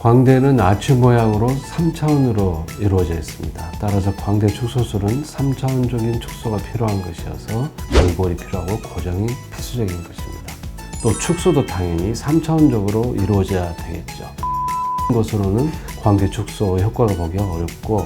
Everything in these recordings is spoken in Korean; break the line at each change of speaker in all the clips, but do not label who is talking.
광대는 아치 모양으로 3차원으로 이루어져 있습니다. 따라서 광대 축소술은 3차원적인 축소가 필요한 것이어서 절골이 필요하고 고정이 필수적인 것입니다. 또 축소도 당연히 3차원적으로 이루어져야 되겠죠. 것으로는 광대 축소 효과를 보기 어렵고.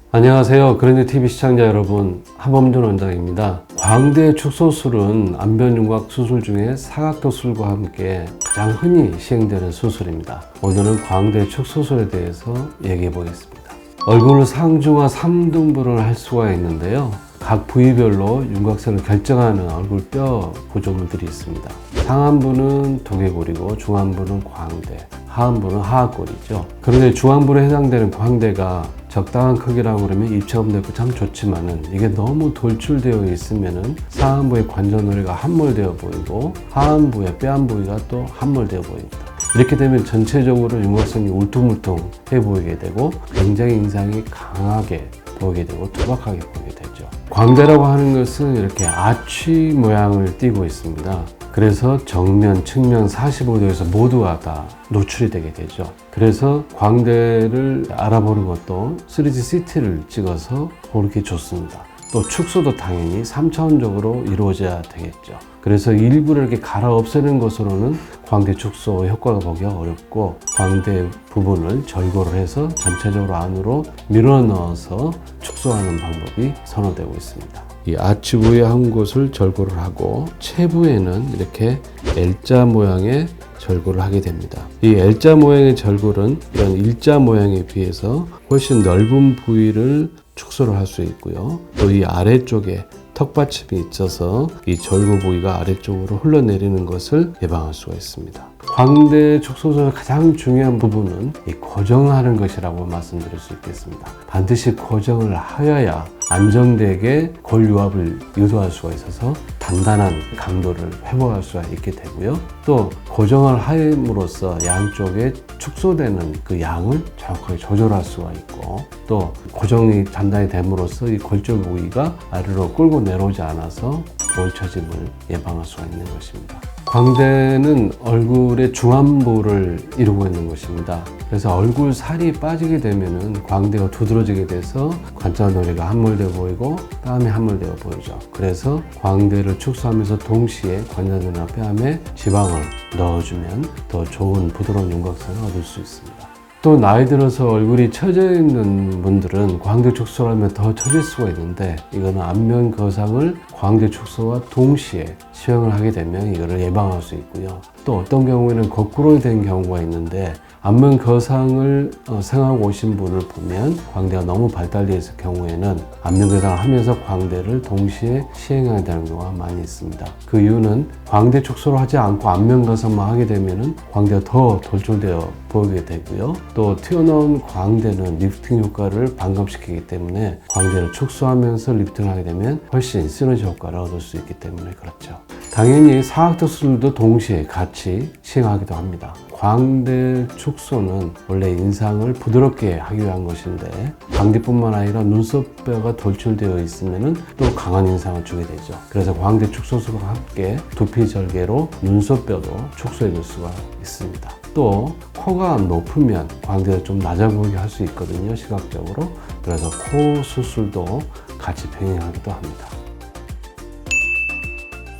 안녕하세요. 그랜드TV 시청자 여러분, 하범준 원장입니다. 광대 축소술은 안면윤곽 수술 중에 사각도술과 함께 가장 흔히 시행되는 수술입니다. 오늘은 광대 축소술에 대해서 얘기해 보겠습니다. 얼굴 상중하 3등분을 할 수가 있는데요. 각 부위별로 윤곽선을 결정하는 얼굴뼈 구조물들이 있습니다. 상안부는 두개골이고 중안부는 광대, 하안부는 하악골이죠. 그런데 중안부에 해당되는 광대가 적당한 크기라고 그러면 입체감 되고 참 좋지만은 이게 너무 돌출되어 있으면은 상안부의 관절놀이가 함몰되어 보이고 하안부의 뼈안 부위가 또 함몰되어 보입니다. 이렇게 되면 전체적으로 윤곽선이 울퉁불퉁해 보이게 되고 굉장히 인상이 강하게 보이게 되고 투박하게 보이게 되죠. 광대라고 하는 것은 이렇게 아치 모양을 띠고 있습니다. 그래서 정면, 측면 45도에서 모두가 다 노출이 되게 되죠. 그래서 광대를 알아보는 것도 3D CT를 찍어서 보기 좋습니다. 또 축소도 당연히 3차원적으로 이루어져야 되겠죠. 그래서 일부를 이렇게 갈아 없애는 것으로는 광대 축소 효과가 보기 어렵고, 광대 부분을 절골을 해서 전체적으로 안으로 밀어 넣어서 축소하는 방법이 선호되고 있습니다. 이 아치 부의 한 곳을 절골을 하고 체부에는 이렇게 L자 모양의 절골을 하게 됩니다. 이 L자 모양의 절골은 이런 일자 모양에 비해서 훨씬 넓은 부위를 축소를 할 수 있고요. 또 이 아래쪽에 턱받침이 있어서 이 절골 부위가 아래쪽으로 흘러내리는 것을 예방할 수가 있습니다. 광대 축소술의 가장 중요한 부분은 이 고정하는 것이라고 말씀드릴 수 있겠습니다. 반드시 고정을 하여야 안정되게 골유합을 유도할 수가 있어서 단단한 강도를 회복할 수가 있게 되고요. 또 고정을 함으로써 양쪽에 축소되는 그 양을 정확하게 조절할 수가 있고, 또 고정이 단단히 됨으로써 이 골절 부위가 아래로 끌고 내려오지 않아서 골처짐을 예방할 수가 있는 것입니다. 광대는 얼굴의 중안부를 이루고 있는 것입니다. 그래서 얼굴 살이 빠지게 되면은 광대가 두드러지게 돼서 관자놀이가 함몰되어 보이고 뺨이 함몰되어 보이죠. 그래서 광대를 축소하면서 동시에 관자놀이나 뺨에 지방을 넣어주면 더 좋은 부드러운 윤곽선을 얻을 수 있습니다. 또 나이 들어서 얼굴이 처져 있는 분들은 광대 축소를 하면 더 처질 수가 있는데, 이거는 안면 거상을 광대 축소와 동시에 시행을 하게 되면 이거를 예방할 수 있고요. 또 어떤 경우에는 거꾸로 된 경우가 있는데, 안면 거상을 생각하고 오신 분을 보면 광대가 너무 발달되어 있을 경우에는 안면 거상을 하면서 광대를 동시에 시행해야 되는 경우가 많이 있습니다. 그 이유는 광대 축소를 하지 않고 안면 거상만 하게 되면 광대가 더 돌출되어 보이게 되고요. 또 튀어나온 광대는 리프팅 효과를 반감시키기 때문에 광대를 축소하면서 리프팅을 하게 되면 훨씬 시너지 효과를 얻을 수 있기 때문에 그렇죠. 당연히 사각도술도 동시에 같이 시행하기도 합니다. 광대 축소는 원래 인상을 부드럽게 하기 위한 것인데, 광대뿐만 아니라 눈썹뼈가 돌출되어 있으면 또 강한 인상을 주게 되죠. 그래서 광대 축소술과 함께 두피 절개로 눈썹뼈도 축소해 줄 수가 있습니다. 또 코가 높으면 광대가 좀 낮아 보이게 할 수 있거든요, 시각적으로. 그래서 코 수술도 같이 병행하기도 합니다.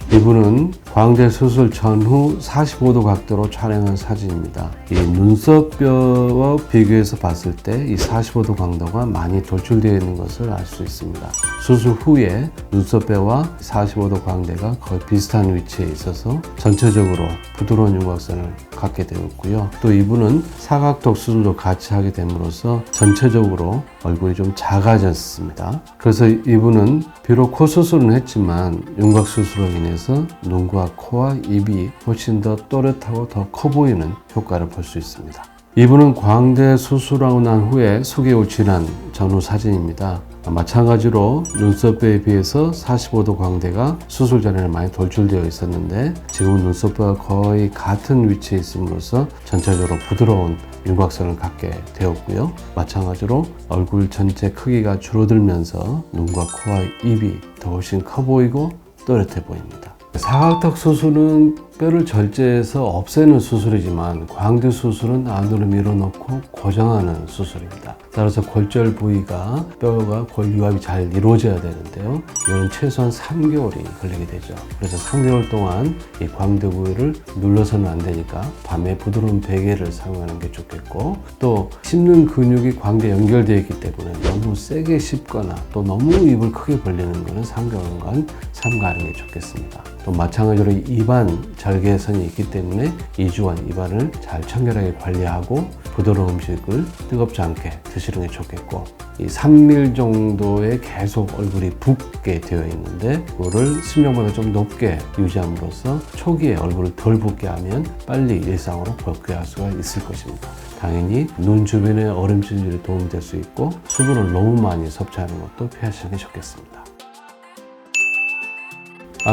이분은 광대 수술 전후 45도 각도로 촬영한 사진입니다. 이 눈썹뼈와 비교해서 봤을 때 이 45도 각도가 많이 돌출되어 있는 것을 알 수 있습니다. 수술 후에 눈썹뼈와 45도 광대가 거의 비슷한 위치에 있어서 전체적으로 부드러운 윤곽선을 갖게 되었고요. 또 이분은 사각턱 수술도 같이 하게 됨으로써 전체적으로 얼굴이 좀 작아졌습니다. 그래서 이분은 비록 코 수술은 했지만 윤곽 수술로 인해서 눈과 코와 입이 훨씬 더 또렷하고 더 커 보이는 효과를 볼 수 있습니다. 이분은 광대 수술하고 난 후에 수개월 지난 전후 사진입니다. 마찬가지로 눈썹뼈에 비해서 45도 광대가 수술 전에는 많이 돌출되어 있었는데, 지금은 눈썹뼈가 거의 같은 위치에 있음으로써 전체적으로 부드러운 윤곽선을 갖게 되었고요. 마찬가지로 얼굴 전체 크기가 줄어들면서 눈과 코와 입이 더 훨씬 커 보이고 또렷해 보입니다. 사각턱 수술은 뼈를 절제해서 없애는 수술이지만 광대 수술은 안으로 밀어넣고 고정하는 수술입니다. 따라서 골절 부위가 뼈가 유합이 잘 이루어져야 되는데요. 이건 최소한 3개월이 걸리게 되죠. 그래서 3개월 동안 이 광대 부위를 눌러서는 안 되니까 밤에 부드러운 베개를 사용하는 게 좋겠고, 또 씹는 근육이 광대에 연결되어 있기 때문에 너무 세게 씹거나 또 너무 입을 크게 벌리는 것은 3개월간 삼가하는 게 좋겠습니다. 또 마찬가지로 입안 절개선이 있기 때문에 2주간 입안을 잘 청결하게 관리하고 부드러운 음식을 뜨겁지 않게 드시는 게 좋겠고, 이 3mm 정도에 계속 얼굴이 붓게 되어 있는데 그거를 수명보다 좀 높게 유지함으로써 초기에 얼굴을 덜 붓게 하면 빨리 일상으로 복귀할 수가 있을 것입니다. 당연히 눈 주변에 얼음찜질이 도움이 될 수 있고 수분을 너무 많이 섭취하는 것도 피하시는 게 좋겠습니다.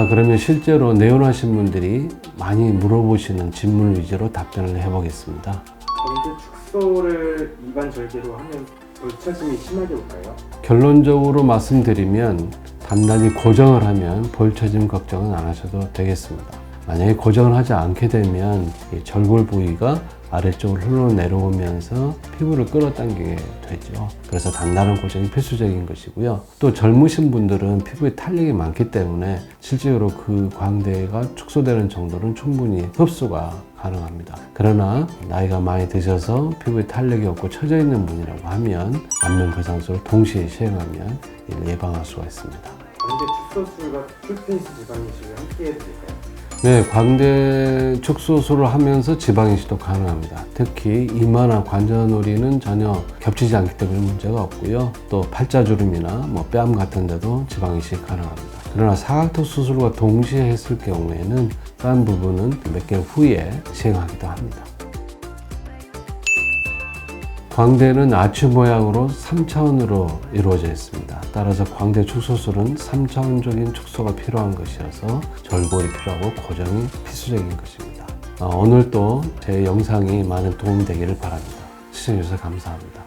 그러면 실제로 내원하신 분들이 많이 물어보시는 질문 위주로 답변을 해보겠습니다.
광대 축소를 입안 절개로 하면 볼처짐이 심하게 올까요?
결론적으로 말씀드리면 단단히 고정을 하면 볼처짐 걱정은 안 하셔도 되겠습니다. 만약에 고정을 하지 않게 되면 이 절골 부위가 아래쪽으로 흘러내려오면서 피부를 끌어당기게 되죠. 그래서 단단한 고정이 필수적인 것이고요. 또 젊으신 분들은 피부에 탄력이 많기 때문에 실제로 그 광대가 축소되는 정도는 충분히 흡수가 가능합니다. 그러나 나이가 많이 드셔서 피부에 탄력이 없고 처져 있는 분이라고 하면 안면 거상술을 동시에 시행하면 이를 예방할 수가 있습니다.
광대 축소술과 큐피니스 지방 이식을 함께 해도 될까요?
네, 광대 축소술을 하면서 지방 이식도 가능합니다. 특히 이마나 관자놀이는 전혀 겹치지 않기 때문에 문제가 없고요. 또 팔자주름이나 뺨 같은 데도 지방 이식 가능합니다. 그러나 사각턱 수술과 동시에 했을 경우에는 다른 부분은 몇 개월 후에 시행하기도 합니다. 광대는 아치 모양으로 3차원으로 이루어져 있습니다. 따라서 광대 축소술은 3차원적인 축소가 필요한 것이어서 절골이 필요하고 고정이 필수적인 것입니다. 오늘도 제 영상이 많은 도움이 되기를 바랍니다. 시청해주셔서 감사합니다.